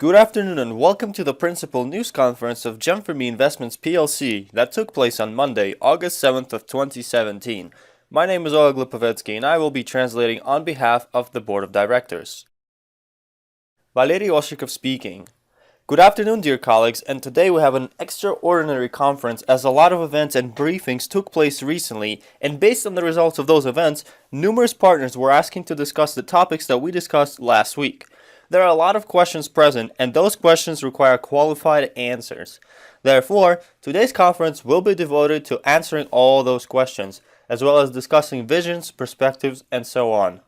Good afternoon and welcome to the principal news conference of GEM4ME Investments PLC that took place on Monday, August 7th of 2017. My name is Oleg Lipovetsky and I will be translating on behalf of the Board of Directors. Valery Oshikov speaking. Good afternoon, dear colleagues, and today we have an extraordinary conference as a lot of events and briefings took place recently, and based on the results of those events, numerous partners were asking to discuss the topics that we discussed last week. There are a lot of questions present, and those questions require qualified answers. Therefore, today's conference will be devoted to answering all those questions, as well as discussing visions, perspectives, and so on.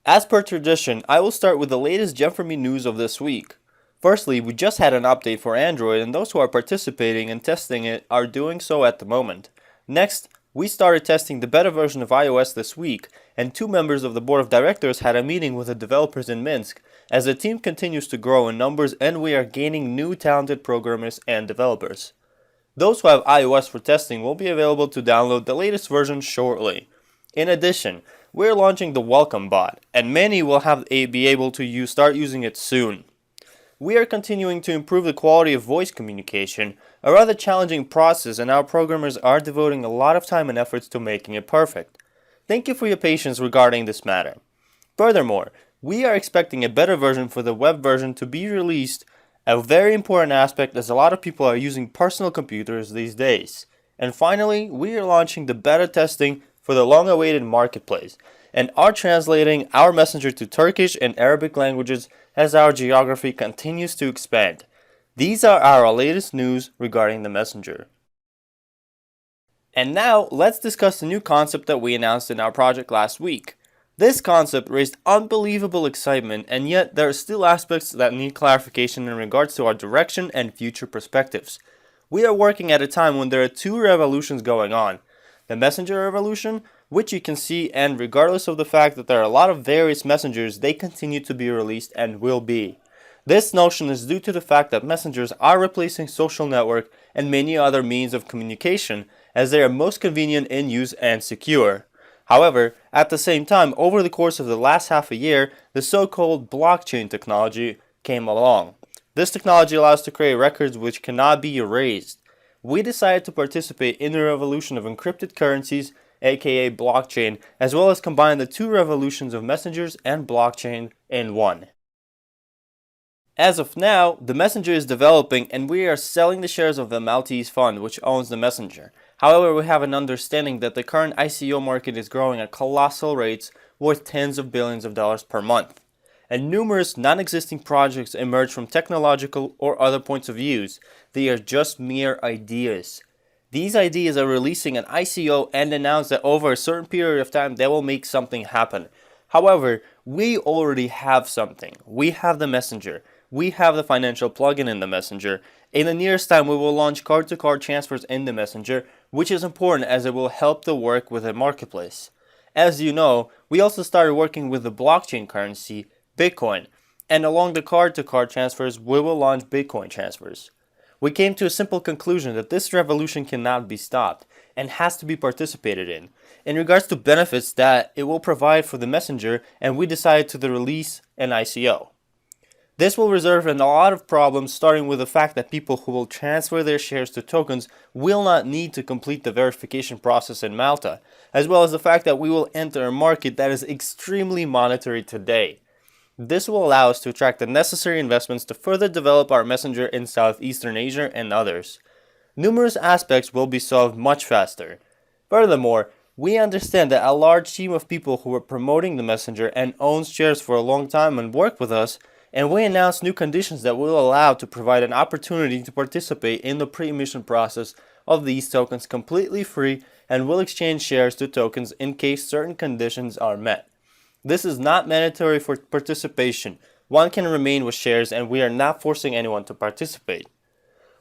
As per tradition, I will start with the latest GEM4ME news of this week. Firstly, we just had an update for Android, and those who are participating and testing it are doing so at the moment. Next, we started testing the beta version of iOS this week, and two members of the board of directors had a meeting with the developers in Minsk, as the team continues to grow in numbers and we are gaining new talented programmers and developers. Those who have iOS for testing will be available to download the latest version shortly. In addition, we're launching the Welcome bot, and many will be able to start using it soon. We are continuing to improve the quality of voice communication, a rather challenging process, and our programmers are devoting a lot of time and efforts to making it perfect. Thank you for your patience regarding this matter. Furthermore, we are expecting a better version for the web version to be released, a very important aspect as a lot of people are using personal computers these days. And finally, we are launching the beta testing for the long-awaited marketplace, and are translating our messenger to Turkish and Arabic languages as our geography continues to expand. These are our latest news regarding the messenger. And now, let's discuss the new concept that we announced in our project last week. This concept raised unbelievable excitement, and yet there are still aspects that need clarification in regards to our direction and future perspectives. We are working at a time when there are two revolutions going on. The messenger revolution, which you can see, and regardless of the fact that there are a lot of various messengers, they continue to be released and will be. This notion is due to the fact that messengers are replacing social network and many other means of communication as they are most convenient in use and secure. However, at the same time, over the course of the last half a year, the so-called blockchain technology came along. This technology allows to create records which cannot be erased. We decided to participate in the revolution of encrypted currencies, aka blockchain, as well as combine the two revolutions of messengers and blockchain in one. As of now, the messenger is developing and we are selling the shares of the Maltese fund which owns the messenger. However, we have an understanding that the current ICO market is growing at colossal rates worth tens of billions of dollars per month. And numerous non-existing projects emerge from technological or other points of views. They are just mere ideas. These ideas are releasing an ICO and announce that over a certain period of time they will make something happen. However, we already have something. We have the messenger. We have the financial plugin in the messenger. In the nearest time, we will launch card-to-card transfers in the messenger, which is important as it will help the work with the marketplace. As you know, we also started working with the blockchain currency, Bitcoin, and along the card-to-card transfers, we will launch Bitcoin transfers. We came to a simple conclusion that this revolution cannot be stopped and has to be participated in regards to benefits that it will provide for the messenger, and we decided to release an ICO. This will result in a lot of problems, starting with the fact that people who will transfer their shares to tokens will not need to complete the verification process in Malta, as well as the fact that we will enter a market that is extremely monetary today. This will allow us to attract the necessary investments to further develop our messenger in Southeastern Asia and others. Numerous aspects will be solved much faster. Furthermore, we understand that a large team of people who are promoting the messenger and owns shares for a long time and work with us, and we announced new conditions that will allow to provide an opportunity to participate in the pre-emission process of these tokens completely free, and will exchange shares to tokens in case certain conditions are met. This is not mandatory for participation. One can remain with shares and we are not forcing anyone to participate.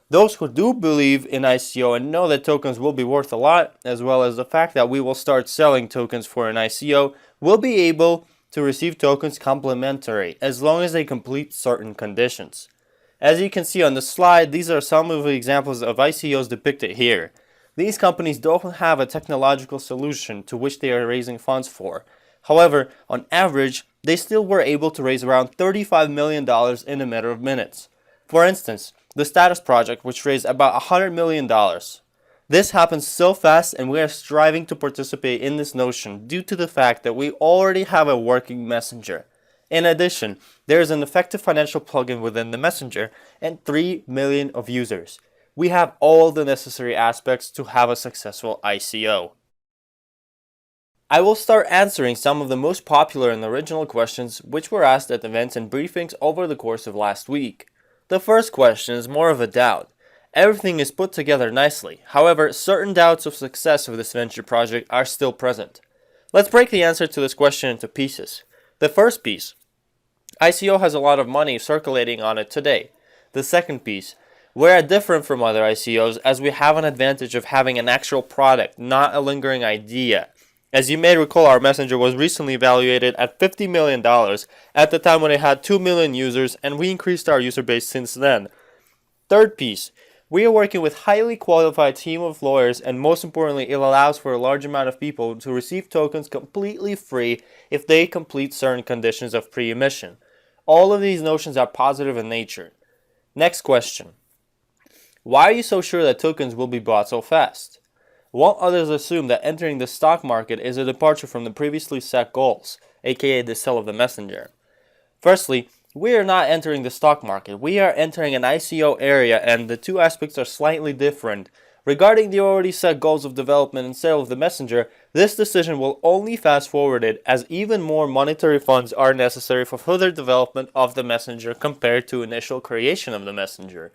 Those who do believe in ICO and know that tokens will be worth a lot, as well as the fact that we will start selling tokens for an ICO, will be able to receive tokens complimentary as long as they complete certain conditions. As you can see on the slide, these are some of the examples of ICOs depicted here. These companies don't have a technological solution to which they are raising funds for. However, on average, they still were able to raise around $35 million in a matter of minutes. For instance, the Status Project, which raised about $100 million. This happens so fast, and we are striving to participate in this notion due to the fact that we already have a working messenger. In addition, there is an effective financial plugin within the messenger and 3 million of users. We have all the necessary aspects to have a successful ICO. I will start answering some of the most popular and original questions which were asked at events and briefings over the course of last week. The first question is more of a doubt. Everything is put together nicely, however, certain doubts of success of this venture project are still present. Let's break the answer to this question into pieces. The first piece, ICO has a lot of money circulating on it today. The second piece, we are different from other ICOs as we have an advantage of having an actual product, not a lingering idea. As you may recall, our messenger was recently evaluated at $50 million at the time when it had 2 million users, and we increased our user base since then. Third piece, we are working with a highly qualified team of lawyers, and most importantly, it allows for a large amount of people to receive tokens completely free if they complete certain conditions of pre-emission. All of these notions are positive in nature. Next question. Why are you so sure that tokens will be bought so fast? Won't others assume that entering the stock market is a departure from the previously set goals, aka the sale of the messenger? Firstly, we are not entering the stock market. We are entering an ICO area, and the two aspects are slightly different. Regarding the already set goals of development and sale of the messenger, this decision will only fast forwarded as even more monetary funds are necessary for further development of the messenger compared to initial creation of the messenger.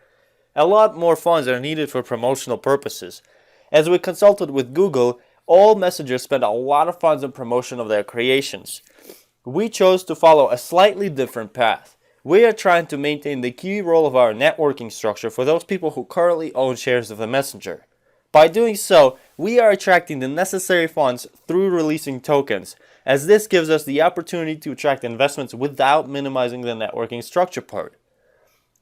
A lot more funds are needed for promotional purposes. As we consulted with Google, all messengers spend a lot of funds on promotion of their creations. We chose to follow a slightly different path. We are trying to maintain the key role of our networking structure for those people who currently own shares of the messenger. By doing so, we are attracting the necessary funds through releasing tokens, as this gives us the opportunity to attract investments without minimizing the networking structure part.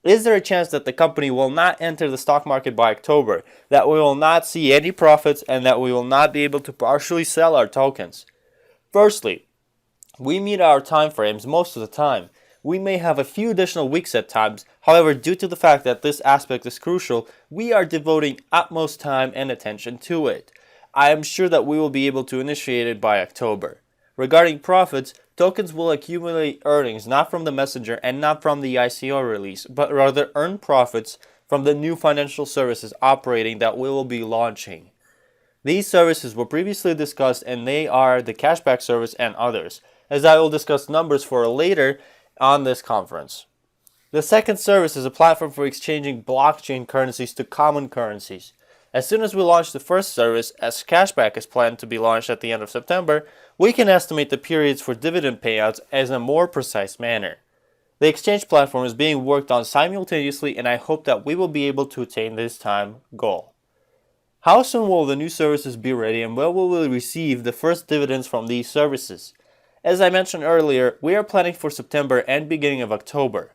Is there a chance that the company will not enter the stock market by October, that we will not see any profits, and that we will not be able to partially sell our tokens? Firstly, we meet our time frames most of the time. We may have a few additional weeks at times, however, due to the fact that this aspect is crucial, we are devoting utmost time and attention to it. I am sure that we will be able to initiate it by October. Regarding profits, tokens will accumulate earnings not from the messenger and not from the ICO release, but rather earn profits from the new financial services operating that we will be launching. These services were previously discussed, and they are the cashback service and others, as I will discuss numbers for later on this conference. The second service is a platform for exchanging blockchain currencies to common currencies. As soon as we launch the first service, as cashback is planned to be launched at the end of September, we can estimate the periods for dividend payouts as a more precise manner. The exchange platform is being worked on simultaneously, and I hope that we will be able to attain this time goal. How soon will the new services be ready, and when will we receive the first dividends from these services? As I mentioned earlier, we are planning for September and beginning of October.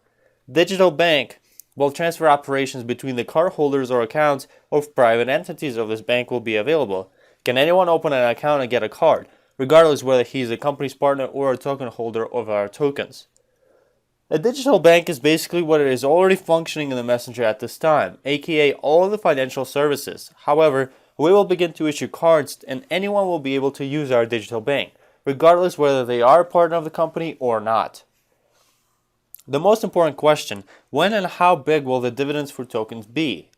Digital Bank will transfer operations between the cardholders or accounts of private entities of this bank will be available. Can anyone open an account and get a card, regardless whether he is a company's partner or a token holder of our tokens? A digital bank is basically what it is already functioning in the messenger at this time, aka all of the financial services. However, we will begin to issue cards, and anyone will be able to use our digital bank, regardless whether they are a partner of the company or not. The most important question, when and how big will the dividends for tokens be?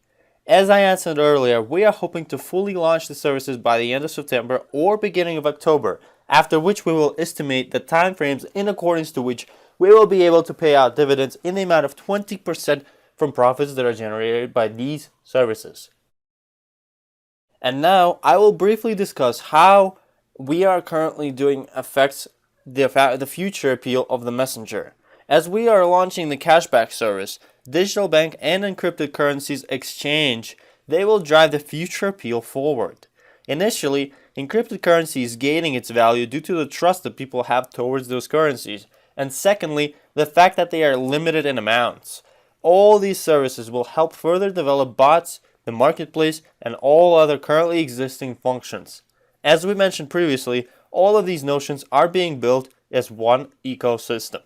As I answered earlier, we are hoping to fully launch the services by the end of September or beginning of October, after which we will estimate the time frames in accordance to which we will be able to pay out dividends in the amount of 20% from profits that are generated by these services. And now I will briefly discuss how we are currently doing affects the future appeal of the messenger. As we are launching the cashback service, digital bank and encrypted currencies exchange, they will drive the future appeal forward. Initially, encrypted currency is gaining its value due to the trust that people have towards those currencies. And secondly, the fact that they are limited in amounts. All these services will help further develop bots, the marketplace, and all other currently existing functions. As we mentioned previously, all of these notions are being built as one ecosystem.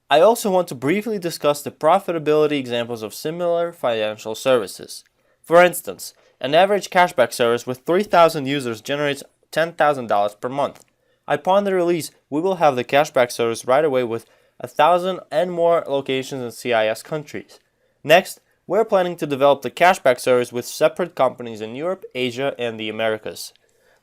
I also want to briefly discuss the profitability examples of similar financial services. For instance, an average cashback service with 3,000 users generates $10,000 per month. Upon the release, we will have the cashback service right away with 1,000 and more locations in CIS countries. Next, we're planning to develop the cashback service with separate companies in Europe, Asia, and the Americas.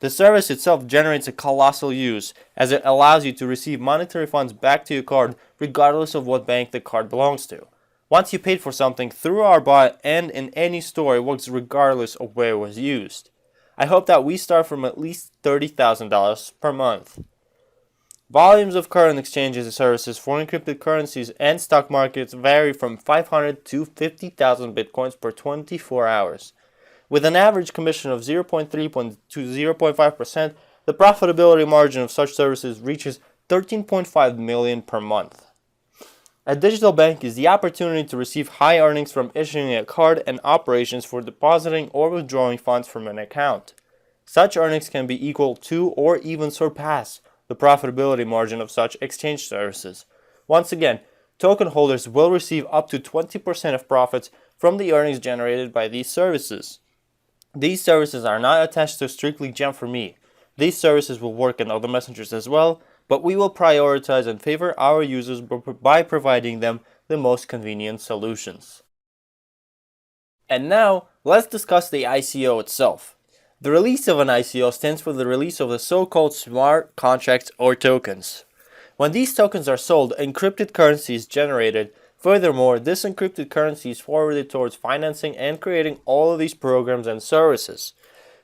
The service itself generates a colossal use, as it allows you to receive monetary funds back to your card regardless of what bank the card belongs to. Once you paid for something through our bot and in any store, it works regardless of where it was used. I hope that we start from at least $30,000 per month. Volumes of current exchanges and services for encrypted currencies and stock markets vary from 500 to 50,000 bitcoins per 24 hours. With an average commission of 0.3 to 0.5%, the profitability margin of such services reaches $13.5 million per month. A digital bank is the opportunity to receive high earnings from issuing a card and operations for depositing or withdrawing funds from an account. Such earnings can be equal to or even surpass the profitability margin of such exchange services. Once again, token holders will receive up to 20% of profits from the earnings generated by these services. These services are not attached to strictly GEM4ME. These services will work in other messengers as well, but we will prioritize and favor our users by providing them the most convenient solutions. And now, let's discuss the ICO itself. The release of an ICO stands for the release of the so-called smart contracts or tokens. When these tokens are sold, encrypted currency is generated. Furthermore, this encrypted currency is forwarded towards financing and creating all of these programs and services.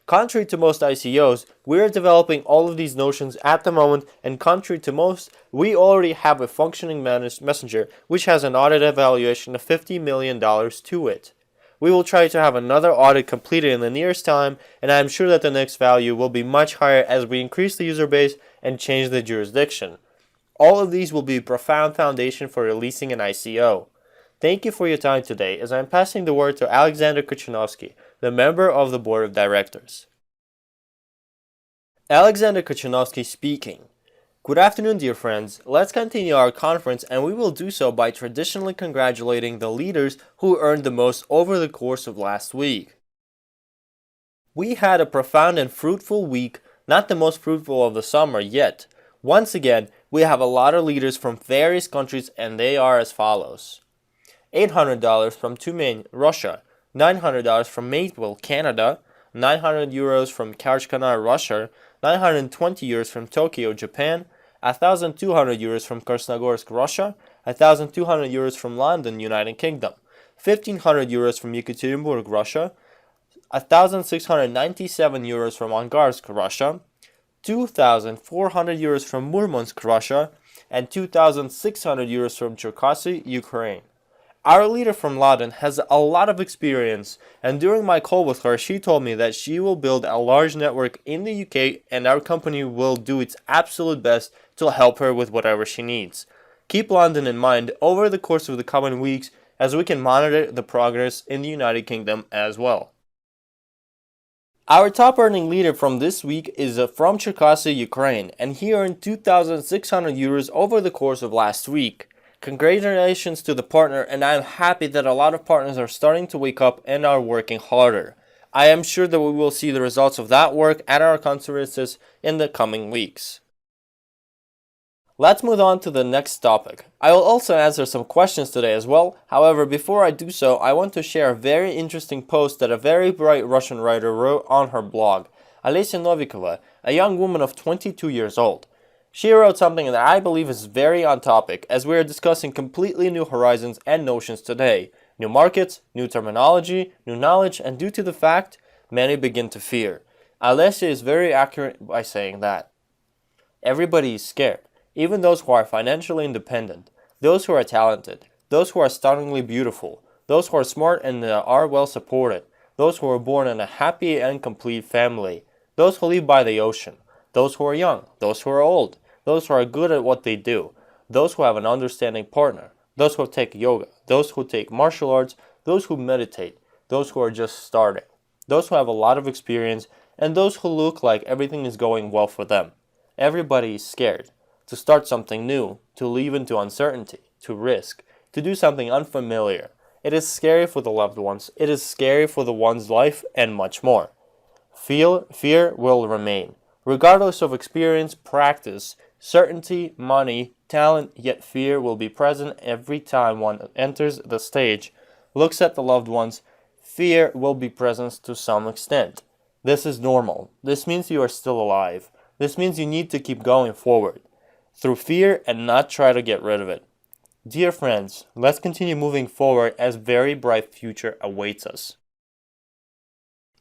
Contrary to most ICOs, we are developing all of these notions at the moment, and contrary to most, we already have a functioning messenger which has an audit evaluation of $50 million to it. We will try to have another audit completed in the nearest time, and I am sure that the next value will be much higher as we increase the user base and change the jurisdiction. All of these will be a profound foundation for releasing an ICO. Thank you for your time today, as I am passing the word to Alexander Kuchanovsky, the member of the Board of Directors. Alexander Kuchanovsky speaking. Good afternoon, dear friends. Let's continue our conference, and we will do so by traditionally congratulating the leaders who earned the most over the course of last week. We had a profound and fruitful week, not the most fruitful of the summer yet. Once again, we have a lot of leaders from various countries, and they are as follows. $800 from Tumen, Russia. $900 from Mayville, Canada. 900 euros from Kashkanar, Russia. 920 euros from Tokyo, Japan. 1,200 euros from Krasnogorsk, Russia. 1,200 euros from London, United Kingdom. 1,500 euros from Yekaterinburg, Russia. 1,697 euros from Angarsk, Russia. 2,400 euros from Murmansk, Russia, and 2,600 euros from Cherkasy, Ukraine. Our leader from London has a lot of experience, and during my call with her, she told me that she will build a large network in the UK, and our company will do its absolute best to help her with whatever she needs. Keep London in mind over the course of the coming weeks, as we can monitor the progress in the United Kingdom as well. Our top earning leader from this week is from Cherkasy, Ukraine, and he earned 2,600 euros over the course of last week. Congratulations to the partner, and I am happy that a lot of partners are starting to wake up and are working harder. I am sure that we will see the results of that work at our conferences in the coming weeks. Let's move on to the next topic. I will also answer some questions today as well. However, before I do so, I want to share a very interesting post that a very bright Russian writer wrote on her blog. Alessia Novikova, a young woman of 22 years old. She wrote something that I believe is very on topic, as we are discussing completely new horizons and notions today. New markets, new terminology, new knowledge, and due to the fact, many begin to fear. Alessia is very accurate by saying that. Everybody is scared. Even those who are financially independent, those who are talented, those who are stunningly beautiful, those who are smart and are well supported, those who are born in a happy and complete family, those who live by the ocean, those who are young, those who are old, those who are good at what they do, those who have an understanding partner, those who take yoga, those who take martial arts, those who meditate, those who are just starting, those who have a lot of experience, and those who look like everything is going well for them. Everybody is scared to start something new, to leave into uncertainty, to risk, to do something unfamiliar. It is scary for the loved ones, it is scary for the one's life, and much more. Fear will remain. Regardless of experience, practice, certainty, money, talent, yet fear will be present every time one enters the stage, looks at the loved ones. Fear will be present to some extent. This is normal. This means you are still alive. This means you need to keep going forward through fear and not try to get rid of it. Dear friends, let's continue moving forward as very bright future awaits us.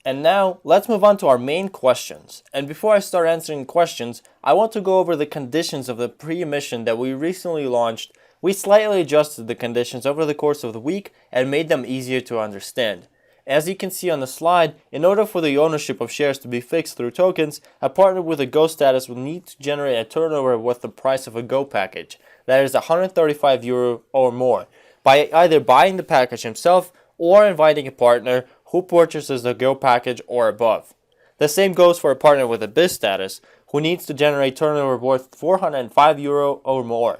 And now, let's move on to our main questions. And before I start answering questions, I want to go over the conditions of the pre-emission that we recently launched. We slightly adjusted the conditions over the course of the week and made them easier to understand. As you can see on the slide, in order for the ownership of shares to be fixed through tokens, a partner with a Go status will need to generate a turnover with the price of a Go package, that is €135 or more, by either buying the package himself or inviting a partner who purchases the Go package or above. The same goes for a partner with a Biz status who needs to generate turnover worth €405 or more.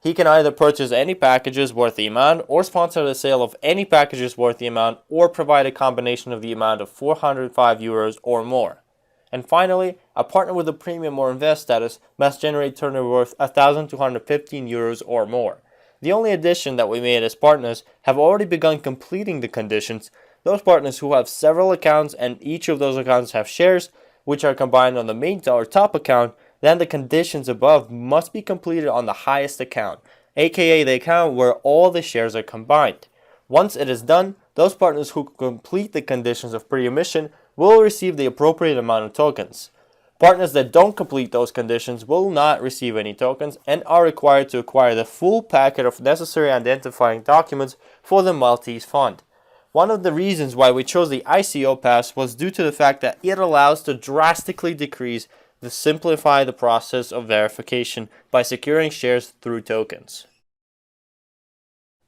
He can either purchase any packages worth the amount or sponsor the sale of any packages worth the amount or provide a combination of the amount of €405 or more. And finally, a partner with a Premium or Invest status must generate turnover worth €1,215 or more. The only addition that we made as partners have already begun completing the conditions. Those partners who have several accounts and each of those accounts have shares, which are combined on the main or top account, then the conditions above must be completed on the highest account, aka the account where all the shares are combined. Once it is done, those partners who complete the conditions of pre-emission will receive the appropriate amount of tokens. Partners that don't complete those conditions will not receive any tokens and are required to acquire the full packet of necessary identifying documents for the Maltese fund. One of the reasons why we chose the ICO pass was due to the fact that it allows to drastically simplify the process of verification by securing shares through tokens.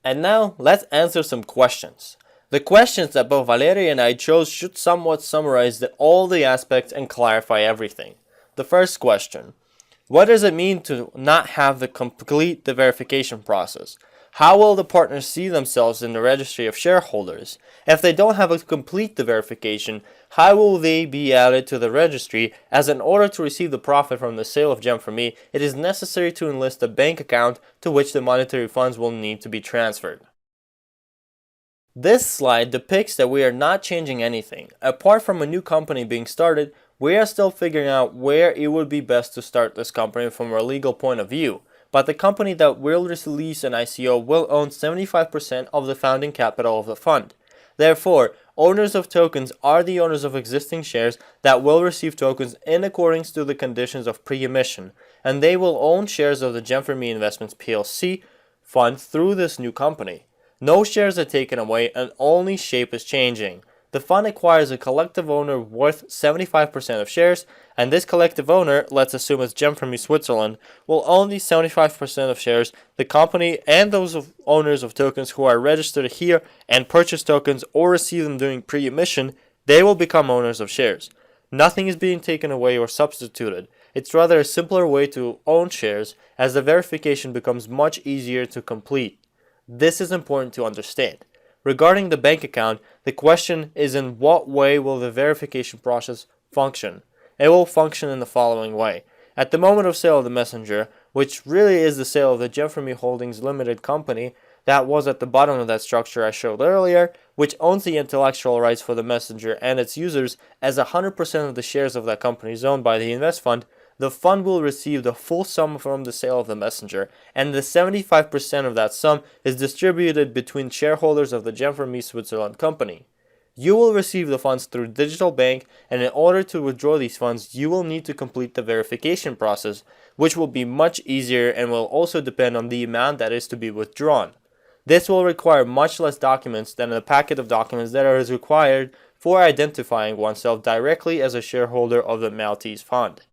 And now, let's answer some questions. The questions that both Valeria and I chose should somewhat summarize all the aspects and clarify everything. The first question: what does it mean to not have to complete the verification process? How will the partners see themselves in the registry of shareholders? If they don't have to complete the verification, how will they be added to the registry, as in order to receive the profit from the sale of GEM4ME, it is necessary to enlist a bank account to which the monetary funds will need to be transferred. This slide depicts that we are not changing anything. Apart from a new company being started, we are still figuring out where it would be best to start this company from a legal point of view. But the company that will release an ICO will own 75% of the founding capital of the fund. Therefore, owners of tokens are the owners of existing shares that will receive tokens in accordance to the conditions of pre-emission, and they will own shares of the GEM4ME Investments PLC fund through this new company. No shares are taken away and only shape is changing. The fund acquires a collective owner worth 75% of shares, and this collective owner, let's assume it's GEM4ME Switzerland, will own these 75% of shares. The company and those owners of tokens who are registered here and purchase tokens or receive them during pre-emission, they will become owners of shares. Nothing is being taken away or substituted. It's rather a simpler way to own shares, as the verification becomes much easier to complete. This is important to understand. Regarding the bank account, the question is, in what way will the verification process function? It will function in the following way. At the moment of sale of the messenger, which really is the sale of the GEM4ME Holdings Limited company that was at the bottom of that structure I showed earlier, which owns the intellectual rights for the messenger and its users, as 100% of the shares of that company is owned by the Invest Fund, the fund will receive the full sum from the sale of the messenger, and the 75% of that sum is distributed between shareholders of the GEM4ME Switzerland company. You will receive the funds through digital bank, and in order to withdraw these funds, you will need to complete the verification process, which will be much easier and will also depend on the amount that is to be withdrawn. This will require much less documents than the packet of documents that is required for identifying oneself directly as a shareholder of the Maltese fund.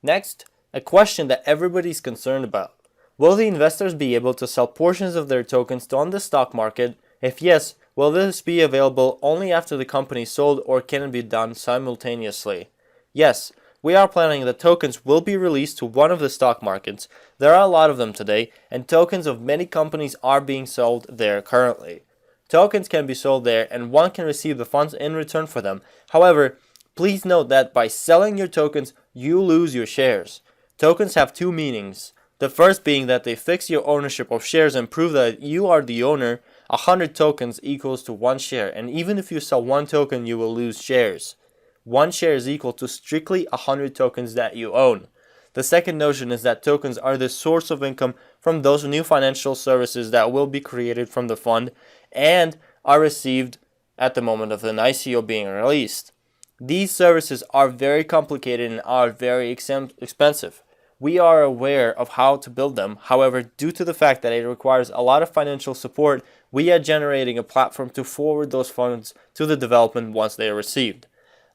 Next, a question that everybody's concerned about. Will the investors be able to sell portions of their tokens on the stock market? If yes, Will this be available only after the company is sold, or can it be done simultaneously? Yes, we are planning that tokens will be released to one of the stock markets. There are a lot of them today, and tokens of many companies are being sold there currently. Tokens can be sold there, and one can receive the funds in return for them. However, please note that by selling your tokens, you lose your shares. Tokens have two meanings. The first being that they fix your ownership of shares and prove that you are the owner. 100 tokens equals to 1 share, and even if you sell 1 token, you will lose shares. 1 share is equal to strictly 100 tokens that you own. The second notion is that tokens are the source of income from those new financial services that will be created from the fund and are received at the moment of an ICO being released. These services are very complicated and are very expensive. We are aware of how to build them. However, due to the fact that it requires a lot of financial support, we are generating a platform to forward those funds to the development once they are received.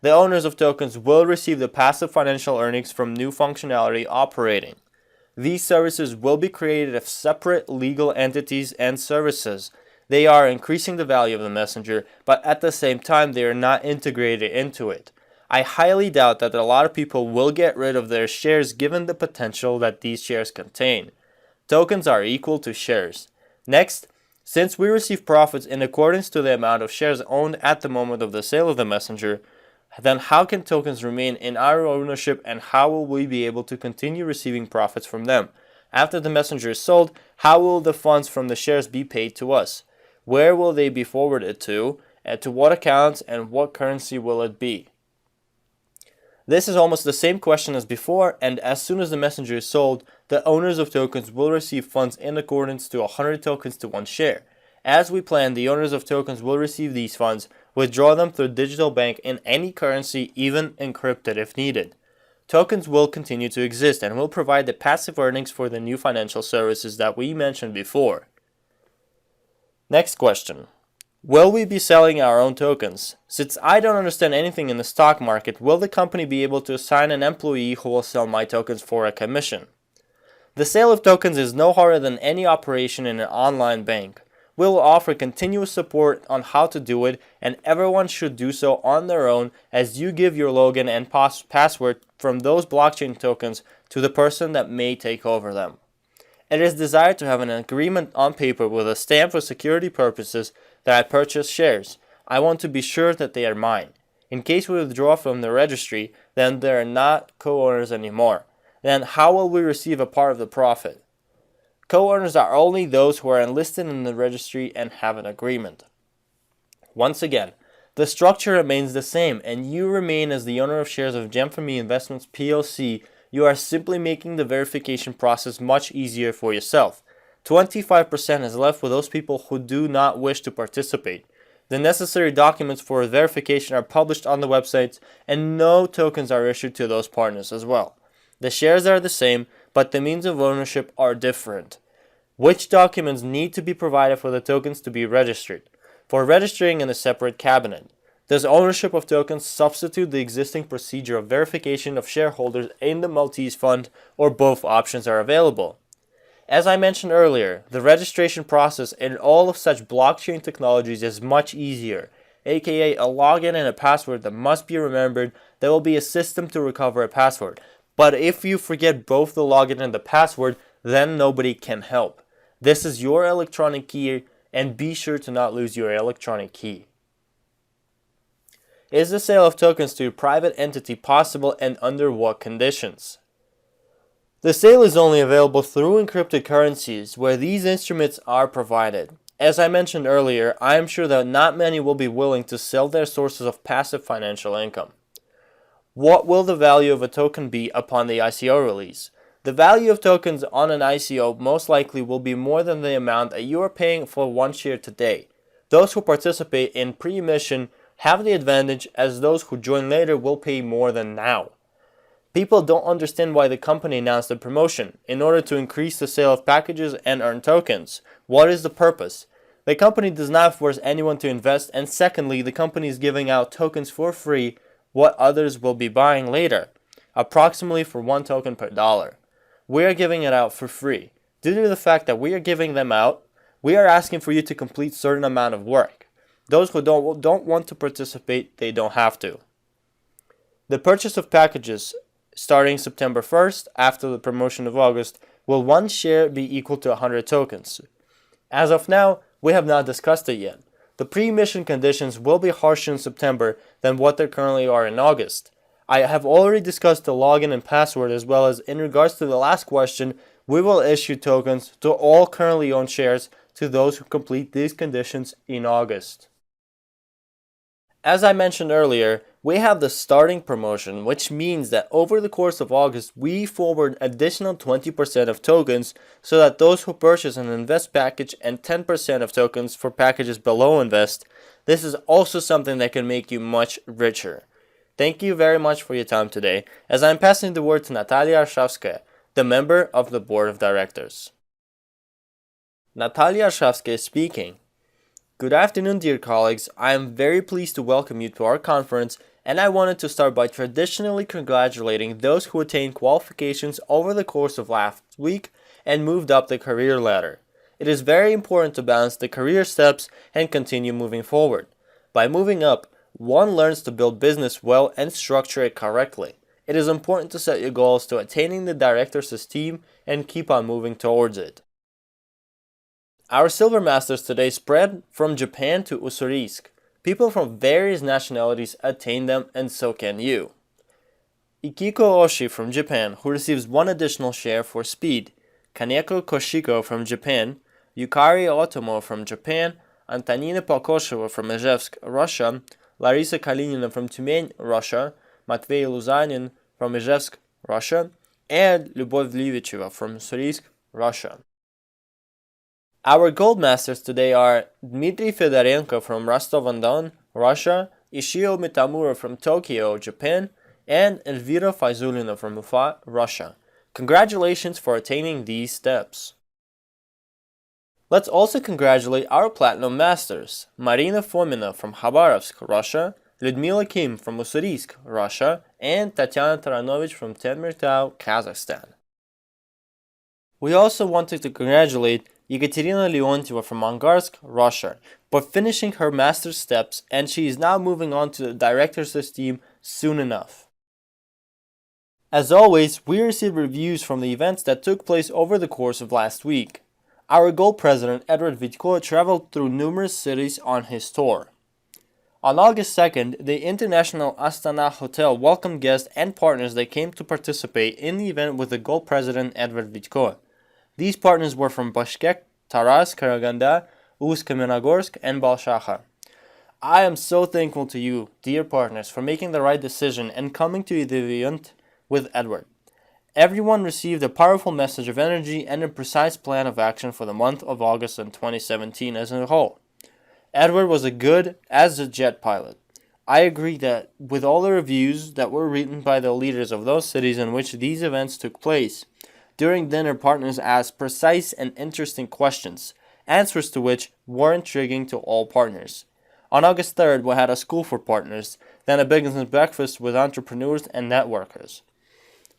The owners of tokens will receive the passive financial earnings from new functionality operating. These services will be created as separate legal entities and services. They are increasing the value of the messenger, but at the same time they are not integrated into it. I highly doubt that a lot of people will get rid of their shares given the potential that these shares contain. Tokens are equal to shares. Next, since we receive profits in accordance to the amount of shares owned at the moment of the sale of the messenger, then how can tokens remain in our ownership, and how will we be able to continue receiving profits from them? After the messenger is sold, how will the funds from the shares be paid to us? Where will they be forwarded to, and to what accounts, and what currency will it be? This is almost the same question as before, and as soon as the messenger is sold, the owners of tokens will receive funds in accordance to 100 tokens to 1 share. As we planned, the owners of tokens will receive these funds, withdraw them through digital bank in any currency, even encrypted if needed. Tokens will continue to exist and will provide the passive earnings for the new financial services that we mentioned before. Next question. Will we be selling our own tokens? Since I don't understand anything in the stock market, will the company be able to assign an employee who will sell my tokens for a commission? The sale of tokens is no harder than any operation in an online bank. We will offer continuous support on how to do it, and everyone should do so on their own, as you give your login and password from those blockchain tokens to the person that may take over them. It is desired to have an agreement on paper with a stamp for security purposes that I purchase shares. I want to be sure that they are mine. In case we withdraw from the registry, then they are not co-owners anymore. Then how will we receive a part of the profit? Co-owners are only those who are enlisted in the registry and have an agreement. Once again, the structure remains the same, and you remain as the owner of shares of GEM4ME Investments PLC. You are simply making the verification process much easier for yourself. 25% is left with those people who do not wish to participate. The necessary documents for verification are published on the websites, and no tokens are issued to those partners as well. The shares are the same, but the means of ownership are different. Which documents need to be provided for the tokens to be registered? For registering in a separate cabinet. Does ownership of tokens substitute the existing procedure of verification of shareholders in the Maltese fund, or both options are available? As I mentioned earlier, the registration process in all of such blockchain technologies is much easier, aka a login and a password that must be remembered. There will be a system to recover a password. But if you forget both the login and the password, then nobody can help. This is your electronic key, and be sure to not lose your electronic key. Is the sale of tokens to a private entity possible, and under what conditions? The sale is only available through encrypted currencies where these instruments are provided. As I mentioned earlier, I am sure that not many will be willing to sell their sources of passive financial income. What will the value of a token be upon the ICO release? The value of tokens on an ICO most likely will be more than the amount that you are paying for 1 share today. Those who participate in pre-emission have the advantage, as those who join later will pay more than now. People don't understand why the company announced the promotion, in order to increase the sale of packages and earn tokens. What is the purpose? The company does not force anyone to invest, and secondly, the company is giving out tokens for free, what others will be buying later, approximately for 1 token per dollar. We are giving it out for free. Due to the fact that we are giving them out, we are asking for you to complete certain amount of work. Those who don't want to participate, they don't have to. The purchase of packages starting September 1st, after the promotion of August, will one share be equal to 100 tokens. As of now, we have not discussed it yet. The pre-mission conditions will be harsher in September than what they currently are in August. I have already discussed the login and password, as well as in regards to the last question, we will issue tokens to all currently owned shares to those who complete these conditions in August. As I mentioned earlier, we have the starting promotion, which means that over the course of August, we forward additional 20% of tokens so that those who purchase an invest package and 10% of tokens for packages below invest, this is also something that can make you much richer. Thank you very much for your time today, as I'm passing the word to Natalia Arshavskaya, the member of the board of directors. Natalia Arshavskaya speaking. Good afternoon, dear colleagues. I am very pleased to welcome you to our conference, and I wanted to start by traditionally congratulating those who attained qualifications over the course of last week and moved up the career ladder. It is very important to balance the career steps and continue moving forward. By moving up, one learns to build business well and structure it correctly. It is important to set your goals to attaining the director's esteem and keep on moving towards it. Our Silver Masters today spread from Japan to Ussurisk. People from various nationalities attain them, and so can you. Ikiko Oshi from Japan, who receives one additional share for speed. Kaneko Koshiko from Japan. Yukari Otomo from Japan. Antonina Polkosheva from Ijevsk, Russia. Larisa Kalinina from Tyumen, Russia. Matvey Luzanin from Ijevsk, Russia. And Lyubov Livicheva from Ussurisk, Russia. Our gold masters today are Dmitry Fedorenko from Rostov-on-Don, Russia, Ishio Mitamura from Tokyo, Japan, and Elvira Faizulina from Ufa, Russia. Congratulations for attaining these steps. Let's also congratulate our platinum masters, Marina Fomina from Khabarovsk, Russia, Lyudmila Kim from Ussurisk, Russia, and Tatiana Taranovich from Temirtau, Kazakhstan. We also wanted to congratulate Ekaterina Leontieva from Angarsk, Russia, for finishing her master's steps, and she is now moving on to the director's esteem soon enough. As always, we received reviews from the events that took place over the course of last week. Our gold president, Edward Vitko, traveled through numerous cities on his tour. On August 2nd, the International Astana Hotel welcomed guests and partners that came to participate in the event with the gold president, Edward Vitko. These partners were from Bashkek, Taraz, Karaganda, Ust-Kamenogorsk, and Balshakha. I am so thankful to you, dear partners, for making the right decision and coming to the event with Edward. Everyone received a powerful message of energy and a precise plan of action for the month of August in 2017 as a whole. Edward was good as a jet pilot. I agree that with all the reviews that were written by the leaders of those cities in which these events took place, during dinner, partners asked precise and interesting questions, answers to which were intriguing to all partners. On August 3rd, we had a school for partners, then a business breakfast with entrepreneurs and networkers.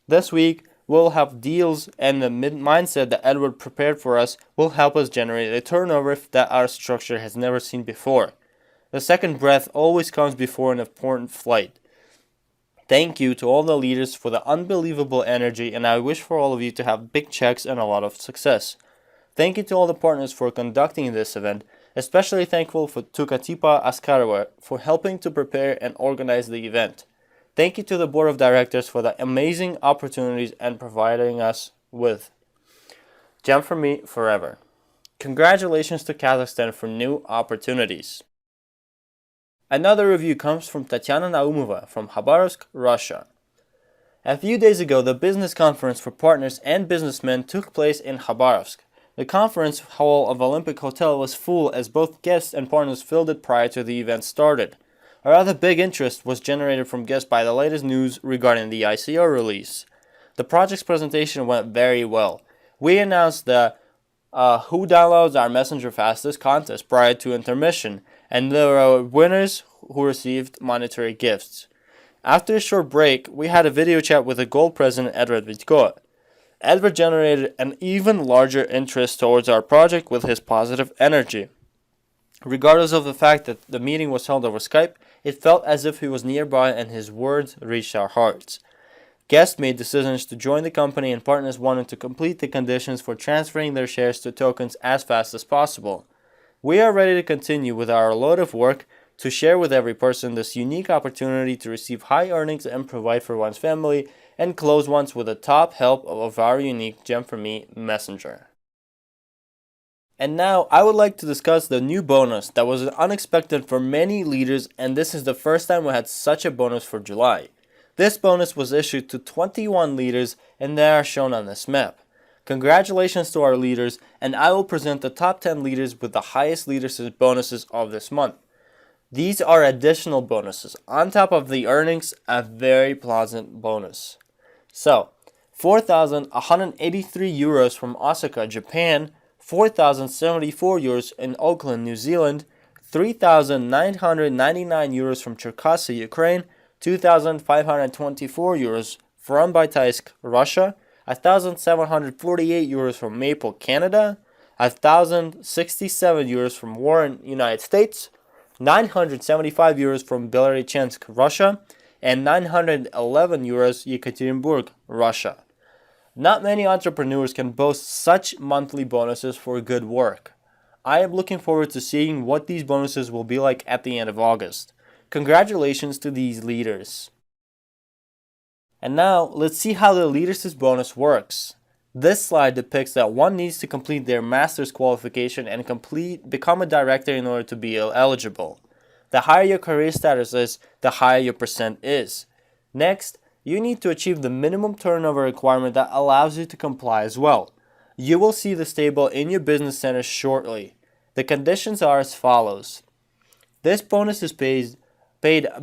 This week, we'll have deals, and the mindset that Edward prepared for us will help us generate a turnover that our structure has never seen before. The second breath always comes before an important flight. Thank you to all the leaders for the unbelievable energy, and I wish for all of you to have big checks and a lot of success. Thank you to all the partners for conducting this event, especially thankful to Katipa Askarova for helping to prepare and organize the event. Thank you to the board of directors for the amazing opportunities and providing us with. GEM4ME forever. Congratulations to Kazakhstan for new opportunities. Another review comes from Tatiana Naumova from Khabarovsk, Russia. A few days ago, the business conference for partners and businessmen took place in Khabarovsk. The conference hall of Olympic Hotel was full as both guests and partners filled it prior to the event started. A rather big interest was generated from guests by the latest news regarding the ICO release. The project's presentation went very well. We announced the Who Downloads Our Messenger Fastest contest prior to intermission, and there were winners who received monetary gifts. After a short break, we had a video chat with the gold president Edward Vitko. Edward generated an even larger interest towards our project with his positive energy. Regardless of the fact that the meeting was held over Skype, it felt as if he was nearby and his words reached our hearts. Guests made decisions to join the company and partners wanted to complete the conditions for transferring their shares to tokens as fast as possible. We are ready to continue with our load of work to share with every person this unique opportunity to receive high earnings and provide for one's family and close ones with the top help of our unique GEM4ME messenger. And now I would like to discuss the new bonus that was unexpected for many leaders, and this is the first time we had such a bonus for July. This bonus was issued to 21 leaders and they are shown on this map. Congratulations to our leaders, and I will present the top 10 leaders with the highest leadership bonuses of this month. These are additional bonuses on top of the earnings, a very pleasant bonus. So, 4,183 euros from Osaka, Japan, 4,074 euros in Auckland, New Zealand, 3,999 euros from Cherkasy, Ukraine, 2,524 euros from Baitaysk, Russia, 1,748 euros from Maple, Canada, 1,067 euros from Warren, United States, 975 euros from Belarychensk, Russia, and 911 euros Yekaterinburg, Russia. Not many entrepreneurs can boast such monthly bonuses for good work. I am looking forward to seeing what these bonuses will be like at the end of August. Congratulations to these leaders. And now, let's see how the leadership bonus works. This slide depicts that one needs to complete their master's qualification and become a director in order to be eligible. The higher your career status is, the higher your percent is. Next, you need to achieve the minimum turnover requirement that allows you to comply as well. You will see this table in your business center shortly. The conditions are as follows. This bonus is paid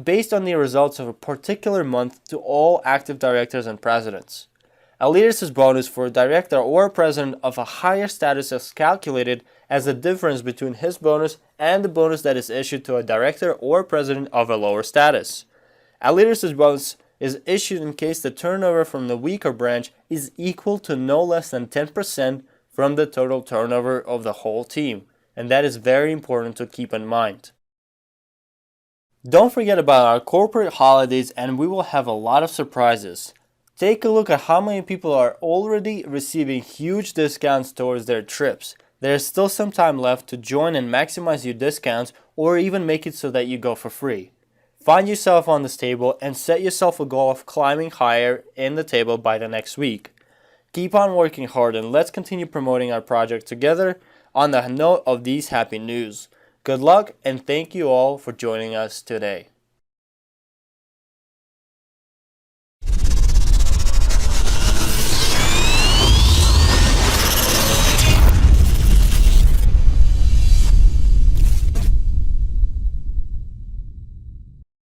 based on the results of a particular month to all active directors and presidents. A leadership bonus for a director or a president of a higher status is calculated as the difference between his bonus and the bonus that is issued to a director or president of a lower status. A leadership bonus is issued in case the turnover from the weaker branch is equal to no less than 10% from the total turnover of the whole team, and that is very important to keep in mind. Don't forget about our corporate holidays, and we will have a lot of surprises. Take a look at how many people are already receiving huge discounts towards their trips. There is still some time left to join and maximize your discounts, or even make it so that you go for free. Find yourself on this table and set yourself a goal of climbing higher in the table by the next week. Keep on working hard and let's continue promoting our project together on the note of these happy news. Good luck and thank you all for joining us today.